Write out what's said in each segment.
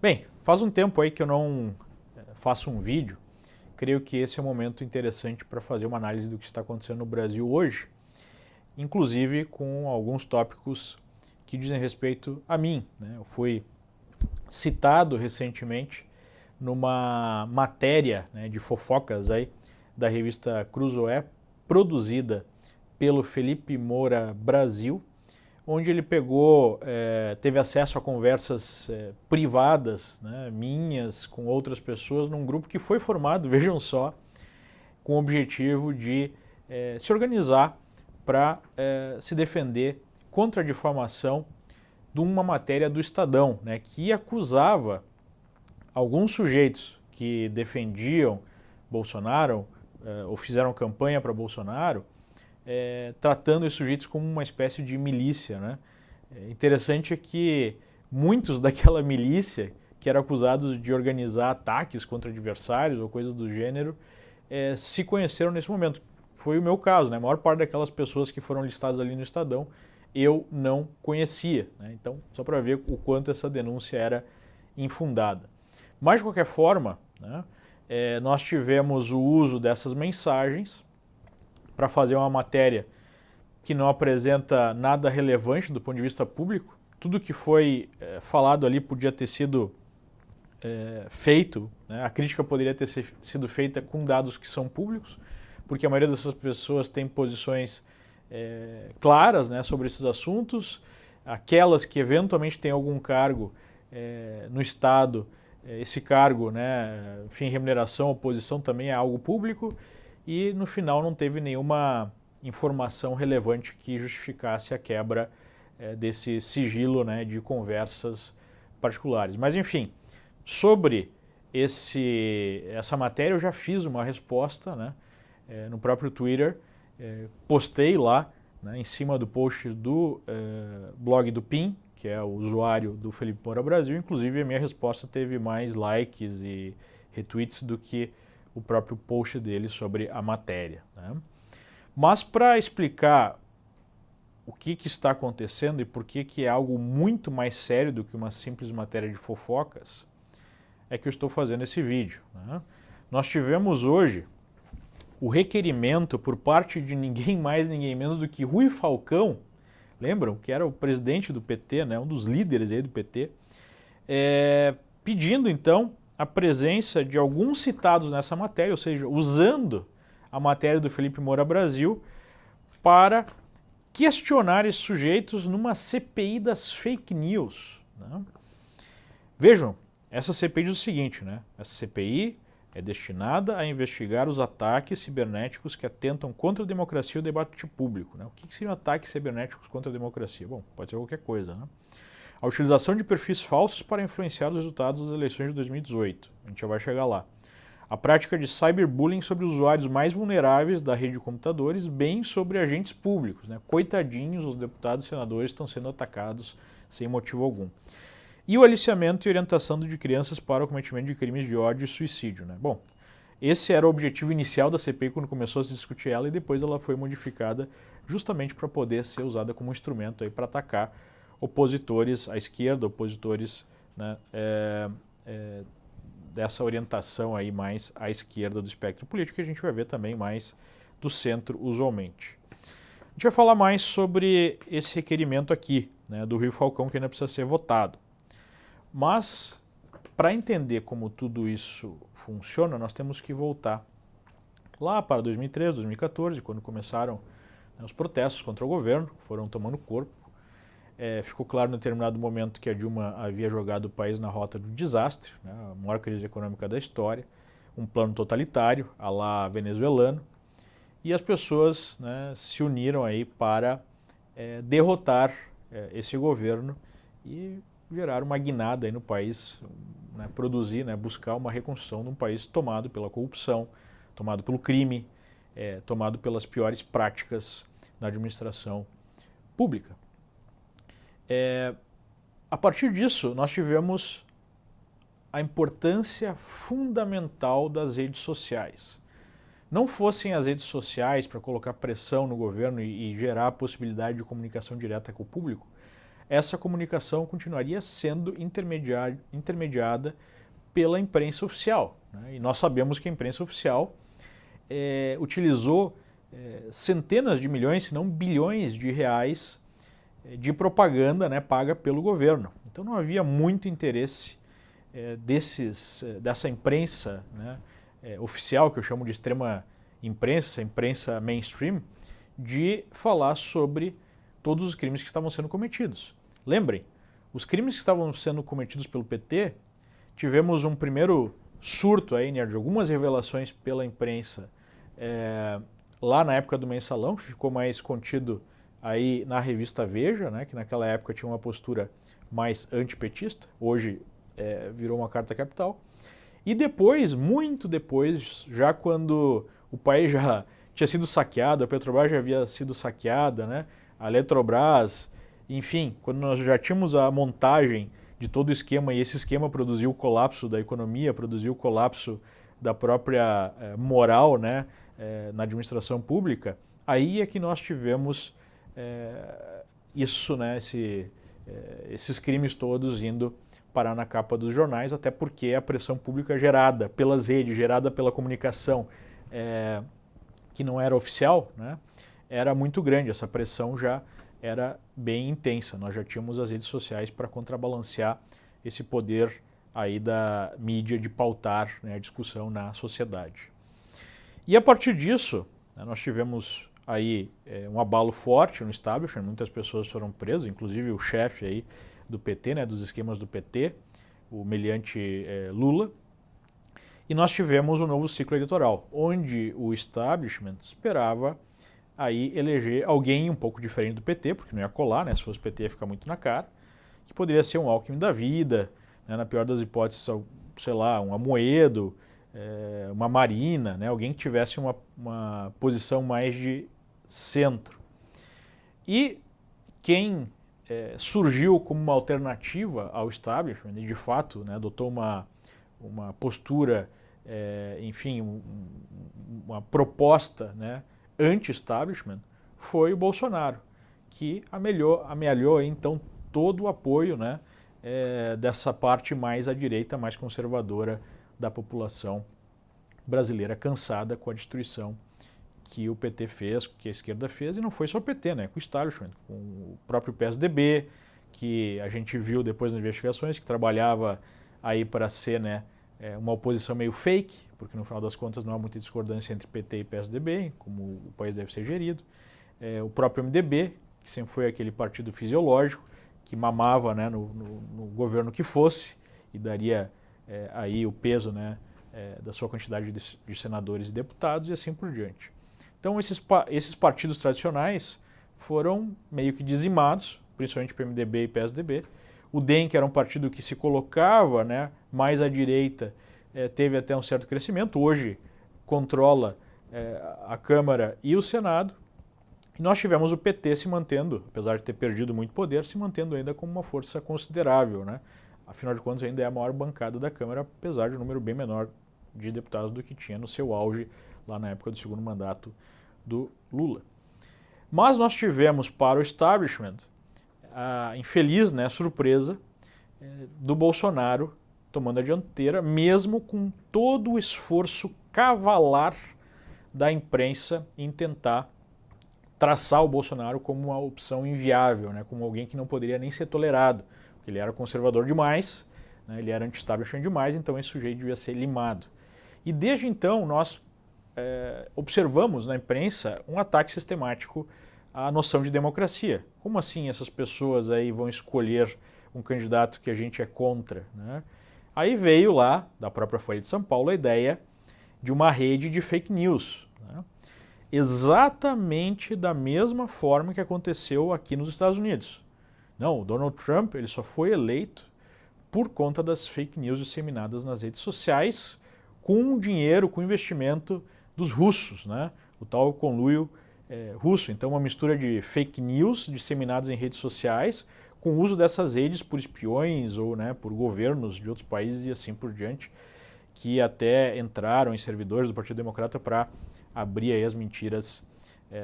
Bem, faz um tempo aí que eu não faço um vídeo. Creio que esse é um momento interessante para fazer uma análise do que está acontecendo no Brasil hoje, inclusive com alguns tópicos que dizem respeito a mim, né? Eu fui citado recentemente numa matéria, né, de fofocas aí da revista Cruzoé, produzida pelo Felipe Moura Brasil, onde ele teve acesso a conversas privadas, né, minhas com outras pessoas, num grupo que foi formado, vejam só, com o objetivo de se organizar para se defender contra a difamação de uma matéria do Estadão, né, que acusava alguns sujeitos que defendiam Bolsonaro ou fizeram campanha para Bolsonaro, tratando esses sujeitos como uma espécie de milícia, né? Interessante é que muitos daquela milícia que eram acusados de organizar ataques contra adversários ou coisas do gênero se conheceram nesse momento. Foi o meu caso, né? A maior parte daquelas pessoas que foram listadas ali no Estadão eu não conhecia, né? Então, só para ver o quanto essa denúncia era infundada. Mas, de qualquer forma, né, nós tivemos o uso dessas mensagens para fazer uma matéria que não apresenta nada relevante do ponto de vista público. Tudo que foi falado ali podia ter sido feito, né? A crítica poderia ter sido feita com dados que são públicos, porque a maioria dessas pessoas tem posições claras, né, sobre esses assuntos. Aquelas que eventualmente têm algum cargo no Estado, esse cargo, né, enfim, remuneração ou posição também é algo público, e no final não teve nenhuma informação relevante que justificasse a quebra desse sigilo, né, de conversas particulares. Mas enfim, sobre essa matéria eu já fiz uma resposta, né, no próprio Twitter, postei lá, né, em cima do post do blog do PIN, que é o usuário do Felipe Moura Brasil. Inclusive a minha resposta teve mais likes e retweets do que o próprio post dele sobre a matéria, né? Mas para explicar o que está acontecendo e por que é algo muito mais sério do que uma simples matéria de fofocas, é que eu estou fazendo esse vídeo, né? Nós tivemos hoje o requerimento por parte de ninguém mais, ninguém menos do que Rui Falcão, lembram? Que era o presidente do PT, né? Um dos líderes aí do PT, pedindo então a presença de alguns citados nessa matéria, ou seja, usando a matéria do Felipe Moura Brasil para questionar esses sujeitos numa CPI das fake news, né? Vejam, essa CPI diz o seguinte, né? Essa CPI é destinada a investigar os ataques cibernéticos que atentam contra a democracia e o debate público, né? O que seriam ataques cibernéticos contra a democracia? Bom, pode ser qualquer coisa, né? A utilização de perfis falsos para influenciar os resultados das eleições de 2018. A gente já vai chegar lá. A prática de cyberbullying sobre os usuários mais vulneráveis da rede de computadores, bem sobre agentes públicos, né? Coitadinhos, os deputados e senadores estão sendo atacados sem motivo algum. E o aliciamento e orientação de crianças para o cometimento de crimes de ódio e suicídio, né? Bom, esse era o objetivo inicial da CPI quando começou a se discutir ela, e depois ela foi modificada justamente para poder ser usada como instrumento aí para atacar opositores à esquerda, opositores, né, dessa orientação aí mais à esquerda do espectro político, que a gente vai ver também mais do centro usualmente. A gente vai falar mais sobre esse requerimento aqui, né, do Rui Falcão, que ainda precisa ser votado. Mas, para entender como tudo isso funciona, nós temos que voltar lá para 2013, 2014, quando começaram, né, os protestos contra o governo, que foram tomando corpo. Ficou claro em determinado momento que a Dilma havia jogado o país na rota do desastre, né, a maior crise econômica da história, um plano totalitário, à la venezuelano, e as pessoas, né, se uniram aí para derrotar esse governo e gerar uma guinada aí no país, né, produzir, né, buscar uma reconstrução de um país tomado pela corrupção, tomado pelo crime, tomado pelas piores práticas da administração pública. A partir disso, nós tivemos a importância fundamental das redes sociais. Não fossem as redes sociais para colocar pressão no governo e gerar a possibilidade de comunicação direta com o público, essa comunicação continuaria sendo intermediada pela imprensa oficial, né? E nós sabemos que a imprensa oficial utilizou centenas de milhões, se não bilhões de reais de propaganda, né, paga pelo governo. Então não havia muito interesse dessa imprensa, né, oficial, que eu chamo de extrema imprensa, imprensa mainstream, de falar sobre todos os crimes que estavam sendo cometidos. Lembrem, os crimes que estavam sendo cometidos pelo PT, tivemos um primeiro surto aí, né, de algumas revelações pela imprensa lá na época do Mensalão, que ficou mais contido aí na revista Veja, né, que naquela época tinha uma postura mais antipetista, hoje virou uma carta capital. E depois, muito depois, já quando o país já tinha sido saqueado, a Petrobras já havia sido saqueada, né, a Eletrobras, enfim, quando nós já tínhamos a montagem de todo o esquema, e esse esquema produziu o colapso da economia, produziu o colapso da própria moral, né, na administração pública, aí é que nós tivemos isso, né, esses crimes todos indo parar na capa dos jornais, até porque a pressão pública gerada pelas redes, gerada pela comunicação que não era oficial, né, era muito grande. Essa pressão já era bem intensa. Nós já tínhamos as redes sociais para contrabalancear esse poder aí da mídia de pautar, né, a discussão na sociedade. E a partir disso, né, nós tivemos aí um abalo forte no establishment, muitas pessoas foram presas, inclusive o chefe aí do PT, né, dos esquemas do PT, o meliante Lula. E nós tivemos um novo ciclo eleitoral, onde o establishment esperava aí eleger alguém um pouco diferente do PT, porque não ia colar, né, se fosse o PT ia ficar muito na cara, que poderia ser um Alckmin da vida, né, na pior das hipóteses, sei lá, um Amoedo, uma Marina, né, alguém que tivesse uma posição mais de centro. E quem surgiu como uma alternativa ao establishment e de fato, né, adotou uma postura, enfim, uma proposta, né, anti-establishment, foi o Bolsonaro, que amealhou então todo o apoio, né, dessa parte mais à direita, mais conservadora da população brasileira, cansada com a destruição que o PT fez, que a esquerda fez, e não foi só o PT, né, com o establishment, com o próprio PSDB, que a gente viu depois nas investigações, que trabalhava aí para ser, né, uma oposição meio fake, porque no final das contas não há muita discordância entre PT e PSDB, como o país deve ser gerido. O próprio MDB, que sempre foi aquele partido fisiológico, que mamava, né, no governo que fosse, e daria aí o peso, né, da sua quantidade de senadores e deputados, e assim por diante. Então esses partidos tradicionais foram meio que dizimados, principalmente PMDB e PSDB. O DEM, que era um partido que se colocava, né, mais à direita, teve até um certo crescimento, hoje controla a Câmara e o Senado. E nós tivemos o PT se mantendo, apesar de ter perdido muito poder, se mantendo ainda como uma força considerável, né? Afinal de contas, ainda é a maior bancada da Câmara, apesar de um número bem menor de deputados do que tinha no seu auge lá na época do segundo mandato do Lula. Mas nós tivemos para o establishment a infeliz, né, surpresa do Bolsonaro tomando a dianteira, mesmo com todo o esforço cavalar da imprensa em tentar traçar o Bolsonaro como uma opção inviável, né, como alguém que não poderia nem ser tolerado, porque ele era conservador demais, né, ele era anti-establishment demais, então esse sujeito devia ser limado. E desde então nós observamos na imprensa um ataque sistemático à noção de democracia. Como assim essas pessoas aí vão escolher um candidato que a gente é contra, né? Aí veio lá, da própria Folha de São Paulo, a ideia de uma rede de fake news, né? Exatamente da mesma forma que aconteceu aqui nos Estados Unidos. Não, o Donald Trump ele só foi eleito por conta das fake news disseminadas nas redes sociais, com dinheiro, com investimento dos russos, né? O tal conluio russo. Então, uma mistura de fake news disseminadas em redes sociais, com o uso dessas redes por espiões ou, né, por governos de outros países e assim por diante, que até entraram em servidores do Partido Democrata para abrir aí as mentiras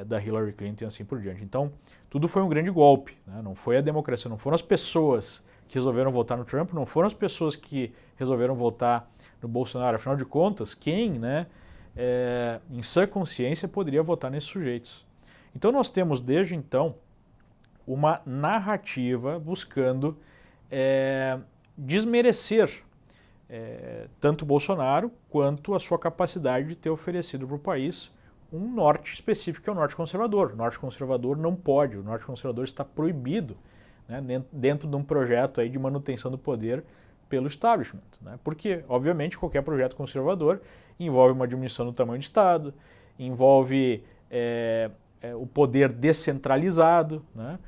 da Hillary Clinton e assim por diante. Então, tudo foi um grande golpe, né? Não foi a democracia, não foram as pessoas que resolveram votar no Trump, não foram as pessoas que resolveram votar no Bolsonaro. Afinal de contas, quem, né, em sã consciência, poderia votar nesses sujeitos? Então, nós temos, desde então, uma narrativa buscando desmerecer tanto o Bolsonaro quanto a sua capacidade de ter oferecido para o país um norte específico, que é o norte conservador. O norte conservador não pode, o norte conservador está proibido, né, dentro de um projeto aí de manutenção do poder pelo establishment, né? Porque, obviamente, qualquer projeto conservador envolve uma diminuição do tamanho do Estado, envolve o poder descentralizado, né?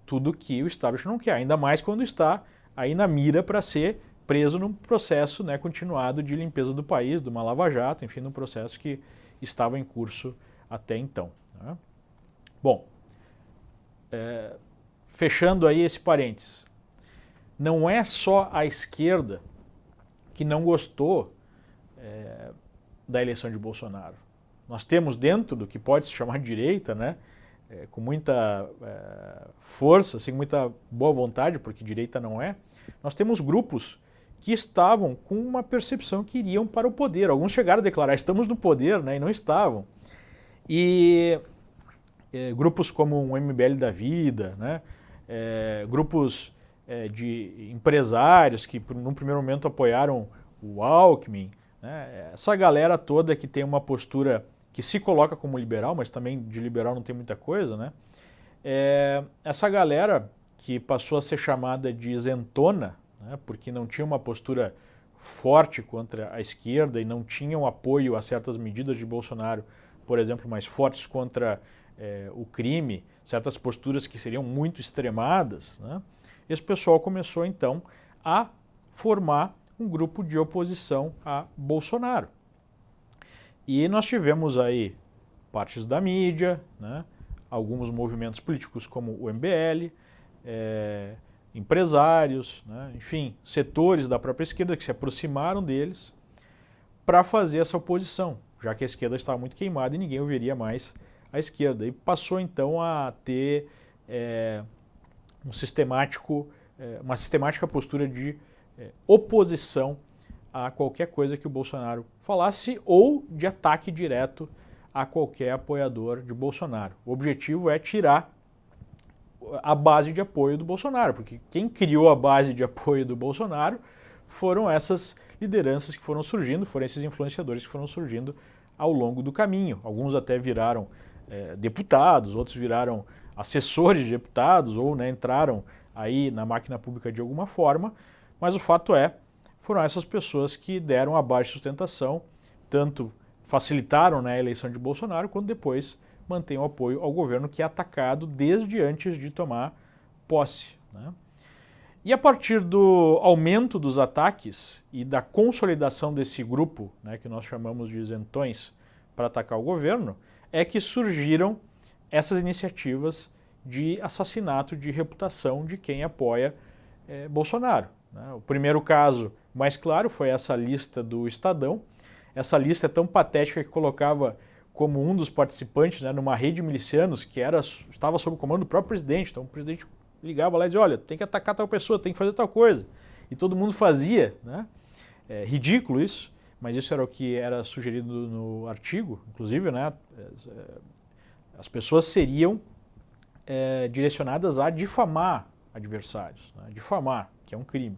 Tudo que o establishment não quer, ainda mais quando está aí na mira para ser preso num processo, né, continuado de limpeza do país, de uma lava-jato, enfim, num processo que estava em curso até então, né? Bom, fechando aí esse parênteses, não é só a esquerda que não gostou da eleição de Bolsonaro. Nós temos dentro do que pode se chamar de direita, né, com muita força, assim, muita boa vontade, porque direita não é, nós temos grupos que estavam com uma percepção que iriam para o poder. Alguns chegaram a declarar, estamos no poder, né, e não estavam. E grupos como o MBL da Vida, né, grupos de empresários que num primeiro momento apoiaram o Alckmin, né, essa galera toda que tem uma postura que se coloca como liberal, mas também de liberal não tem muita coisa, né, essa galera que passou a ser chamada de isentona, né, porque não tinha uma postura forte contra a esquerda e não tinham apoio a certas medidas de Bolsonaro, por exemplo, mais fortes contra o crime, certas posturas que seriam muito extremadas, né, esse pessoal começou então a formar um grupo de oposição a Bolsonaro. E nós tivemos aí partes da mídia, né, alguns movimentos políticos como o MBL, empresários, né, enfim, setores da própria esquerda que se aproximaram deles para fazer essa oposição, já que a esquerda estava muito queimada e ninguém ouviria mais a esquerda. E passou então a ter uma sistemática postura de oposição a qualquer coisa que o Bolsonaro falasse ou de ataque direto a qualquer apoiador de Bolsonaro. O objetivo é tirar a base de apoio do Bolsonaro, porque quem criou a base de apoio do Bolsonaro foram essas lideranças que foram surgindo, foram esses influenciadores que foram surgindo ao longo do caminho. Alguns até viraram deputados, outros viraram assessores de deputados ou, né, entraram aí na máquina pública de alguma forma, mas o fato foram essas pessoas que deram a base de sustentação, tanto facilitaram, né, a eleição de Bolsonaro, quanto depois mantêm o apoio ao governo que é atacado desde antes de tomar posse, né? E a partir do aumento dos ataques e da consolidação desse grupo, né, que nós chamamos de isentões, para atacar o governo, é que surgiram essas iniciativas de assassinato de reputação de quem apoia Bolsonaro, né? O primeiro caso mais claro foi essa lista do Estadão. Essa lista é tão patética que colocava como um dos participantes, né, numa rede de milicianos que estava sob o comando do próprio presidente. Então o presidente ligava lá e dizia, olha, tem que atacar tal pessoa, tem que fazer tal coisa. E todo mundo fazia, né? É ridículo isso, mas isso era o que era sugerido no artigo, inclusive, né? As pessoas seriam direcionadas a difamar adversários, né? Difamar, que é um crime.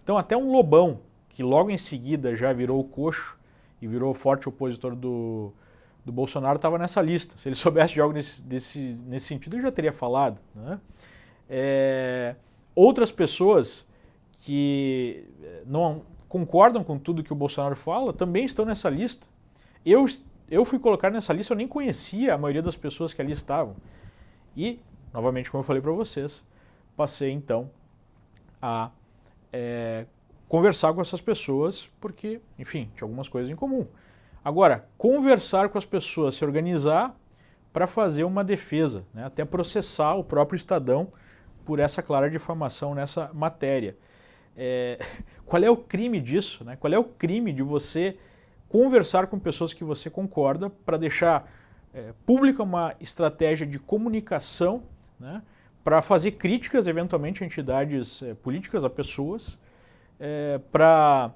Então até um Lobão, que logo em seguida já virou o coxo e virou o forte opositor do Bolsonaro, estava nessa lista. Se ele soubesse de algo nesse sentido, ele já teria falado, né? Outras pessoas que não concordam com tudo que o Bolsonaro fala também estão nessa lista. Eu fui colocar nessa lista, eu nem conhecia a maioria das pessoas que ali estavam. E, novamente, como eu falei para vocês, passei então a conversar com essas pessoas, porque, enfim, tinha algumas coisas em comum. Agora, conversar com as pessoas, se organizar para fazer uma defesa, né, até processar o próprio Estadão por essa clara difamação nessa matéria. Qual é o crime disso, né? Qual é o crime de você conversar com pessoas que você concorda para deixar pública, uma estratégia de comunicação, né, para fazer críticas, eventualmente, a entidades políticas, a pessoas, para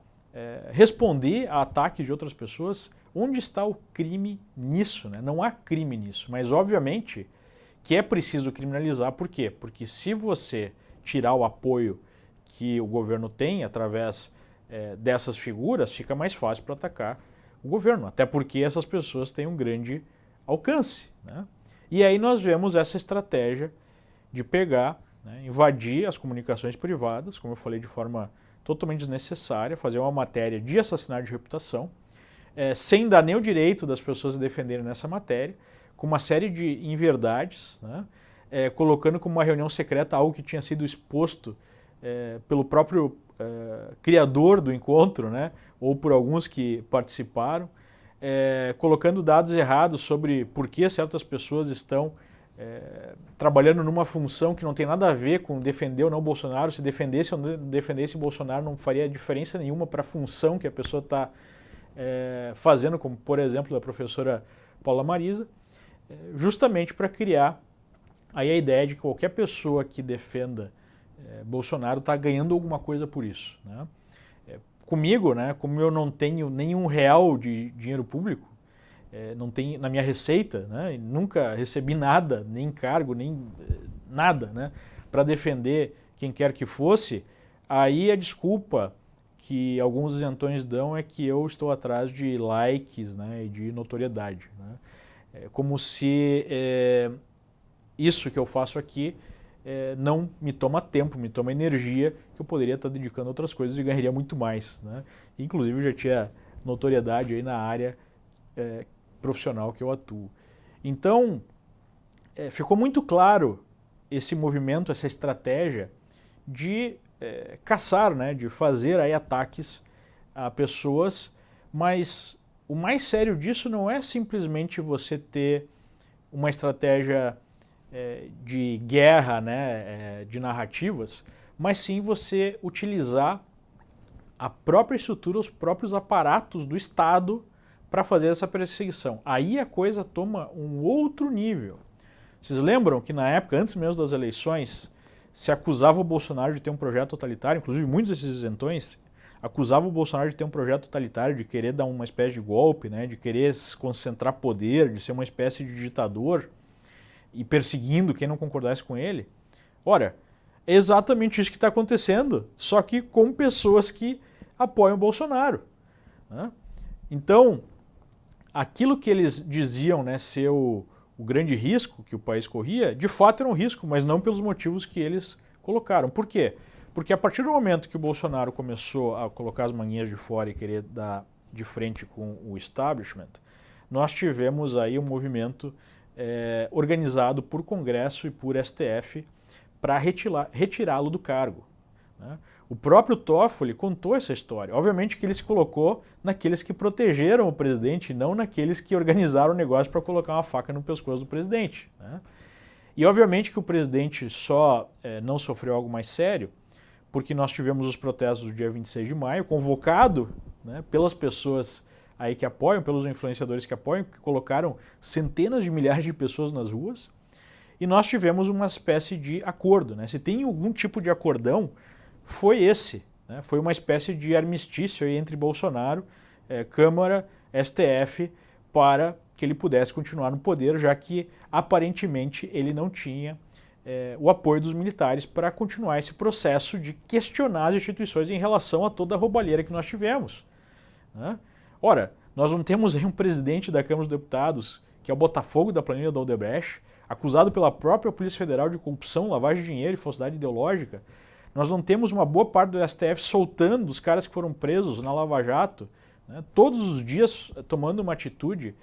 responder a ataques de outras pessoas. Onde está o crime nisso, né? Não há crime nisso, mas obviamente que é preciso criminalizar. Por quê? Porque se você tirar o apoio que o governo tem através dessas figuras, fica mais fácil para atacar o governo, até porque essas pessoas têm um grande alcance, né? E aí nós vemos essa estratégia de pegar, né, invadir as comunicações privadas, como eu falei, de forma totalmente desnecessária, fazer uma matéria de assassinato de reputação, sem dar nem o direito das pessoas se defenderem nessa matéria, com uma série de inverdades, né, colocando como uma reunião secreta algo que tinha sido exposto pelo próprio criador do encontro, né, ou por alguns que participaram, colocando dados errados sobre por que certas pessoas estão trabalhando numa função que não tem nada a ver com defender ou não Bolsonaro. Se defendesse ou não defendesse Bolsonaro não faria diferença nenhuma para a função que a pessoa está fazendo, como por exemplo da professora Paula Marisa, justamente para criar aí a ideia de que qualquer pessoa que defenda Bolsonaro está ganhando alguma coisa por isso, né? Comigo, né, como eu não tenho nenhum real de dinheiro público, não tem na minha receita, né, nunca recebi nada, nem encargo, nem nada, né, para defender quem quer que fosse, aí a desculpa que alguns isentões dão é que eu estou atrás de likes, né, e de notoriedade, né, como se isso que eu faço aqui não me toma tempo, me toma energia que eu poderia estar dedicando a outras coisas e ganharia muito mais, né? Inclusive eu já tinha notoriedade aí na área profissional que eu atuo. Então, ficou muito claro esse movimento, essa estratégia de caçar, né, de fazer aí ataques a pessoas, mas o mais sério disso não é simplesmente você ter uma estratégia de guerra, né, de narrativas, mas sim você utilizar a própria estrutura, os próprios aparatos do Estado para fazer essa perseguição. Aí a coisa toma um outro nível. Vocês lembram que na época, antes mesmo das eleições, se acusava o Bolsonaro de ter um projeto totalitário, inclusive muitos desses isentões acusavam o Bolsonaro de ter um projeto totalitário, de querer dar uma espécie de golpe, né, de querer concentrar poder, de ser uma espécie de ditador e perseguindo quem não concordasse com ele. Ora, é exatamente isso que está acontecendo, só que com pessoas que apoiam o Bolsonaro, né? Então, aquilo que eles diziam, né, ser o grande risco que o país corria, de fato era um risco, mas não pelos motivos que eles colocaram. Por quê? Porque a partir do momento que o Bolsonaro começou a colocar as manguinhas de fora e querer dar de frente com o establishment, nós tivemos aí um movimento organizado por Congresso e por STF para retirá-lo do cargo, né? O próprio Toffoli contou essa história. Obviamente que ele se colocou naqueles que protegeram o presidente, não naqueles que organizaram o negócio para colocar uma faca no pescoço do presidente, né? E obviamente que o presidente só não sofreu algo mais sério porque nós tivemos os protestos do dia 26 de maio, convocado, né, pelas pessoas aí que apoiam, pelos influenciadores que apoiam, que colocaram centenas de milhares de pessoas nas ruas, e nós tivemos uma espécie de acordo, né? Se tem algum tipo de acordão, foi esse, né? Foi uma espécie de armistício aí entre Bolsonaro, Câmara, STF, para que ele pudesse continuar no poder, já que aparentemente ele não tinha o apoio dos militares para continuar esse processo de questionar as instituições em relação a toda a roubalheira que nós tivemos, né? Ora, nós não temos aí um presidente da Câmara dos Deputados, que é o Botafogo da planilha da Odebrecht, acusado pela própria Polícia Federal de corrupção, lavagem de dinheiro e falsidade ideológica. Nós não temos uma boa parte do STF soltando os caras que foram presos na Lava Jato, né, todos os dias tomando uma atitude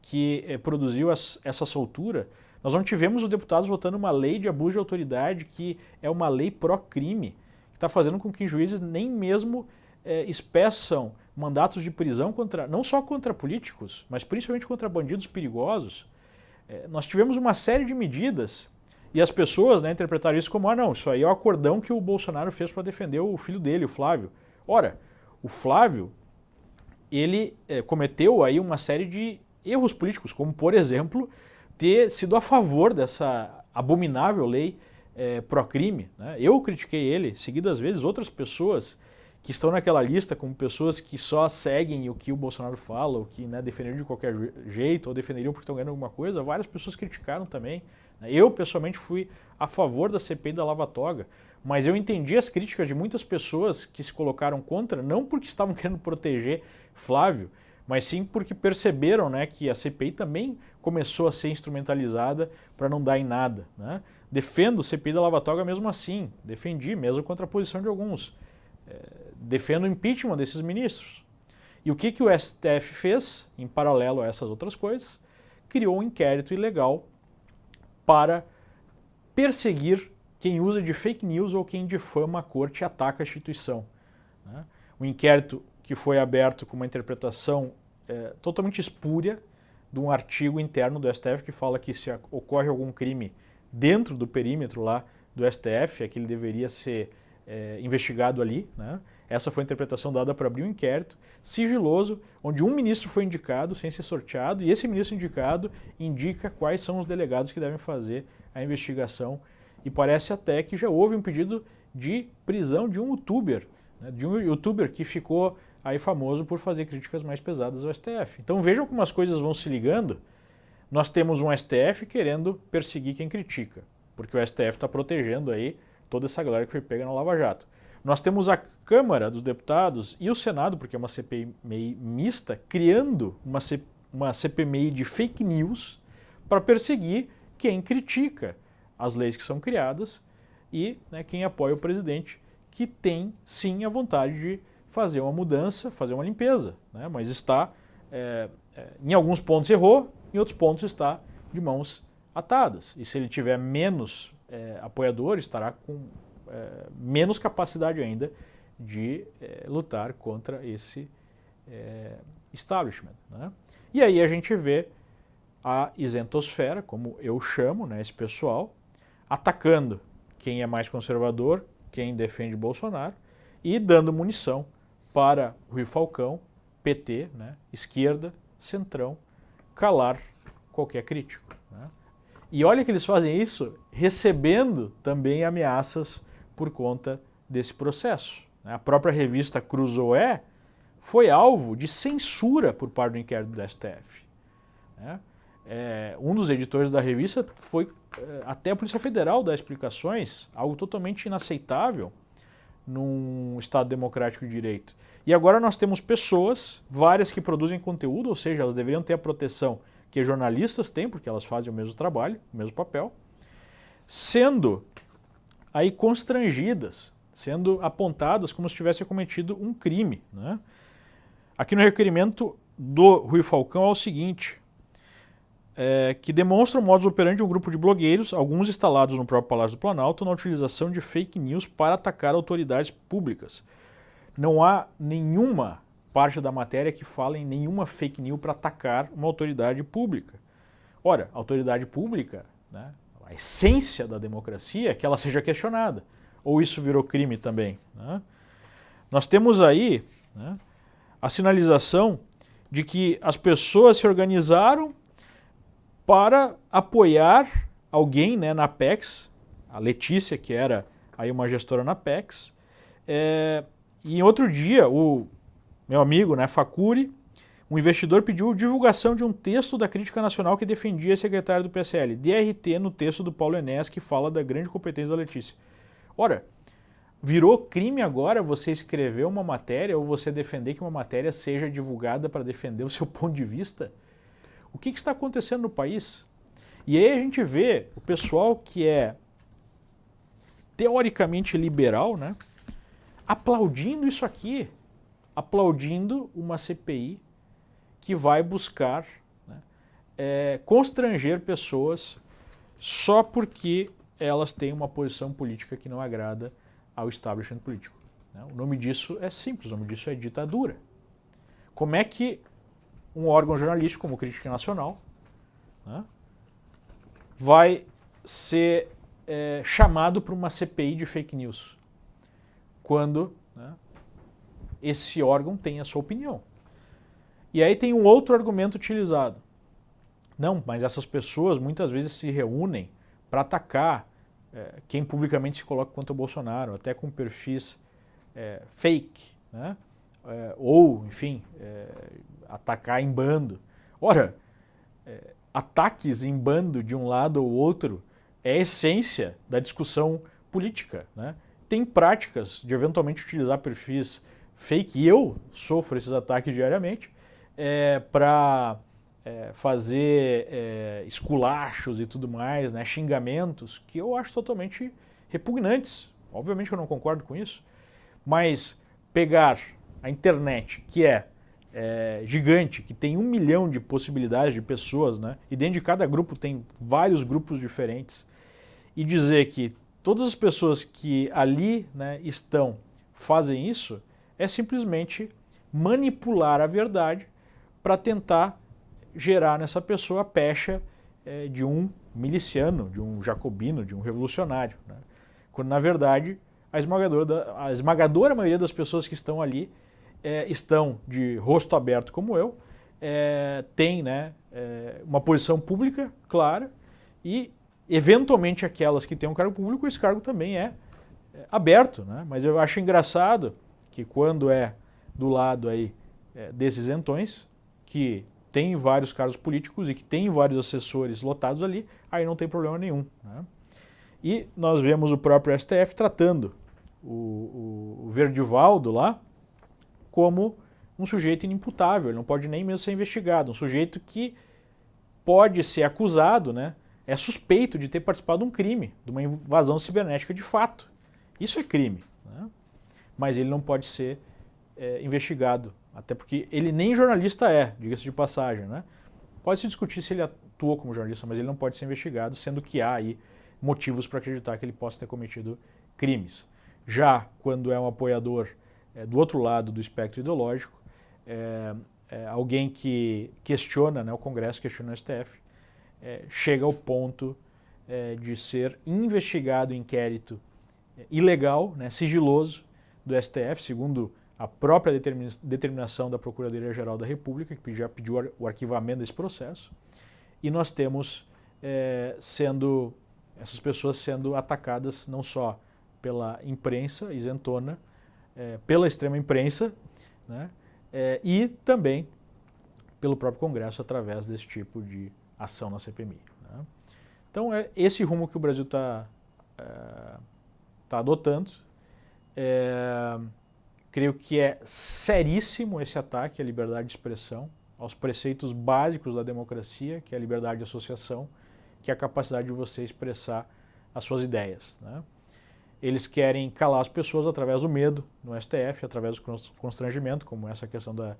que produziu essa soltura. Nós não tivemos os deputados votando uma lei de abuso de autoridade, que é uma lei pró-crime, que está fazendo com que juízes nem mesmo espeçam mandatos de prisão não só contra políticos, mas principalmente contra bandidos perigosos. Nós tivemos uma série de medidas e as pessoas, né, interpretaram isso como, não, isso aí é o acordão que o Bolsonaro fez para defender o filho dele, o Flávio. Ora, o Flávio, ele cometeu aí uma série de erros políticos, como, por exemplo, ter sido a favor dessa abominável lei pró-crime, né? Eu critiquei ele seguidas vezes, outras pessoas que estão naquela lista como pessoas que só seguem o que o Bolsonaro fala, ou que, né, defenderiam de qualquer jeito, ou defenderiam porque estão ganhando alguma coisa, várias pessoas criticaram também. Eu, pessoalmente, fui a favor da CPI da Lava Toga, mas eu entendi as críticas de muitas pessoas que se colocaram contra, não porque estavam querendo proteger Flávio, mas sim porque perceberam, né, que a CPI também começou a ser instrumentalizada para não dar em nada, né? Defendo a CPI da Lava Toga mesmo assim, defendi, mesmo contra a posição de alguns. Defendo o impeachment desses ministros. E o que o STF fez, em paralelo a essas outras coisas? Criou um inquérito ilegal para perseguir quem usa de fake news ou quem difama a corte e ataca a instituição, né? Um inquérito que foi aberto com uma interpretação totalmente espúria de um artigo interno do STF que fala que se ocorre algum crime dentro do perímetro lá do STF, é que ele deveria ser investigado ali, né? Essa foi a interpretação dada para abrir um inquérito sigiloso, onde um ministro foi indicado sem ser sorteado, e esse ministro indicado indica quais são os delegados que devem fazer a investigação, e parece até que já houve um pedido de prisão de um youtuber, né? De um youtuber que ficou aí famoso por fazer críticas mais pesadas ao STF. Então vejam como as coisas vão se ligando. Nós temos um STF querendo perseguir quem critica, porque o STF está protegendo aí toda essa galera que foi pega na Lava Jato. Nós temos a Câmara dos Deputados e o Senado, porque é uma CPMI mista, criando uma CPMI de fake news para perseguir quem critica as leis que são criadas e, né, quem apoia o presidente, que tem sim a vontade de fazer uma mudança, fazer uma limpeza, né, mas está, em alguns pontos errou, em outros pontos está de mãos atadas. E se ele tiver menos apoiadores, estará com menos capacidade ainda de lutar contra esse establishment, né? E aí a gente vê a isentosfera, como eu chamo, né, esse pessoal, atacando quem é mais conservador, quem defende Bolsonaro, e dando munição para Rui Falcão, PT, né, esquerda, centrão, calar qualquer crítico, né? E olha que eles fazem isso recebendo também ameaças por conta desse processo. A própria revista Cruzoé foi alvo de censura por parte do inquérito do STF. Um dos editores da revista foi até a Polícia Federal dar explicações, algo totalmente inaceitável num Estado democrático de direito. E agora nós temos pessoas, várias que produzem conteúdo, ou seja, elas deveriam ter a proteção que jornalistas têm, porque elas fazem o mesmo trabalho, o mesmo papel, sendo aí constrangidas, sendo apontadas como se tivessem cometido um crime, né? Aqui no requerimento do Rui Falcão é o seguinte, que demonstra o modus operandi de um grupo de blogueiros, alguns instalados no próprio Palácio do Planalto, na utilização de fake news para atacar autoridades públicas. Não há nenhuma parte da matéria que fala em nenhuma fake news para atacar uma autoridade pública. Ora, a autoridade pública, né, a essência da democracia é que ela seja questionada. Ou isso virou crime também, né? Nós temos aí, né, a sinalização de que as pessoas se organizaram para apoiar alguém, né, na Apex, a Letícia, que era aí uma gestora na Apex, e em outro dia o meu amigo, né, Facuri, um investidor pediu divulgação de um texto da Crítica Nacional que defendia a secretária do PSL, DRT no texto do Paulo Enéas, que fala da grande competência da Letícia. Ora, virou crime agora você escrever uma matéria ou você defender que uma matéria seja divulgada para defender o seu ponto de vista? O que está acontecendo no país? E aí a gente vê o pessoal que é teoricamente liberal, né, aplaudindo isso aqui, aplaudindo uma CPI que vai buscar, né, constranger pessoas só porque elas têm uma posição política que não agrada ao establishment político, né? O nome disso é simples, o nome disso é ditadura. Como é que um órgão jornalístico como Crítica Nacional, né, vai ser chamado para uma CPI de fake news quando, né, esse órgão tem a sua opinião? E aí tem um outro argumento utilizado. Não, mas essas pessoas muitas vezes se reúnem para atacar quem publicamente se coloca contra o Bolsonaro, até com perfis fake, né? Ou, enfim, atacar em bando. Ora, ataques em bando de um lado ou outro é a essência da discussão política, né? Tem práticas de eventualmente utilizar perfis fake, e eu sofro esses ataques diariamente, para fazer esculachos e tudo mais, né? Xingamentos, que eu acho totalmente repugnantes. Obviamente que eu não concordo com isso, mas pegar a internet, que é gigante, que tem 1 milhão de possibilidades de pessoas, né? E dentro de cada grupo tem vários grupos diferentes, e dizer que todas as pessoas que ali, né, estão fazem isso, é simplesmente manipular a verdade para tentar gerar nessa pessoa a pecha de um miliciano, de um jacobino, de um revolucionário, né? Quando na verdade a esmagadora maioria das pessoas que estão ali estão de rosto aberto como eu, tem, né, uma posição pública clara, e eventualmente aquelas que têm um cargo público, esse cargo também é aberto, né? Mas eu acho engraçado que quando do lado aí desses isentões, que tem vários cargos políticos e que tem vários assessores lotados ali, aí não tem problema nenhum, né? E nós vemos o próprio STF tratando o Verdivaldo lá como um sujeito inimputável, ele não pode nem mesmo ser investigado, um sujeito que pode ser acusado, né? É suspeito de ter participado de um crime, de uma invasão cibernética de fato. Isso é crime, né? Mas ele não pode ser investigado, até porque ele nem jornalista diga-se de passagem, né? Pode se discutir se ele atuou como jornalista, mas ele não pode ser investigado, sendo que há aí motivos para acreditar que ele possa ter cometido crimes. Já quando é um apoiador do outro lado do espectro ideológico, alguém que questiona, né, o Congresso, questiona o STF, chega ao ponto de ser investigado em inquérito ilegal, né, sigiloso do STF, segundo a própria determinação da Procuradoria-Geral da República, que já pediu o arquivamento desse processo, e nós temos essas pessoas sendo atacadas não só pela imprensa isentona, pela extrema imprensa, né, e também pelo próprio Congresso através desse tipo de ação na CPMI, né? Então é esse rumo que o Brasil está adotando. Creio que é seríssimo esse ataque à liberdade de expressão, aos preceitos básicos da democracia, que é a liberdade de associação, que é a capacidade de você expressar as suas ideias, né? Eles querem calar as pessoas através do medo no STF, através do constrangimento, como essa questão da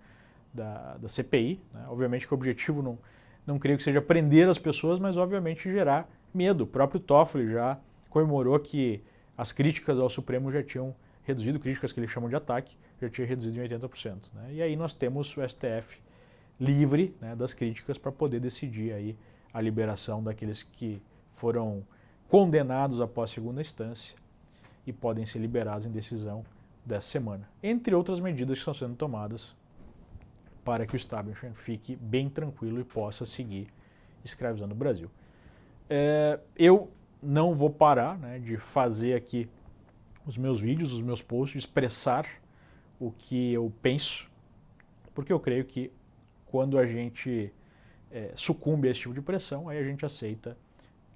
CPI, né? Obviamente que o objetivo não creio que seja prender as pessoas, mas obviamente gerar medo. O próprio Toffoli já comemorou que as críticas ao Supremo já tinham reduzido, críticas que eles chamam de ataque, já tinha reduzido em 80%, né? E aí nós temos o STF livre, né, das críticas para poder decidir aí a liberação daqueles que foram condenados após segunda instância e podem ser liberados em decisão dessa semana. Entre outras medidas que estão sendo tomadas para que o establishment fique bem tranquilo e possa seguir escravizando o Brasil. Eu não vou parar, né, de fazer aqui os meus vídeos, os meus posts, de expressar o que eu penso, porque eu creio que quando a gente sucumbe a esse tipo de pressão, aí a gente aceita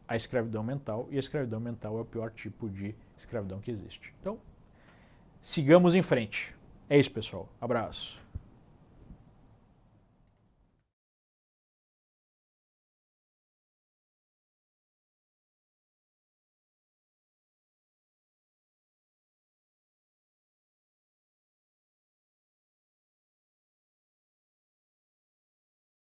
a escravidão mental, e a escravidão mental é o pior tipo de escravidão que existe. Então, sigamos em frente. É isso, pessoal. Abraço.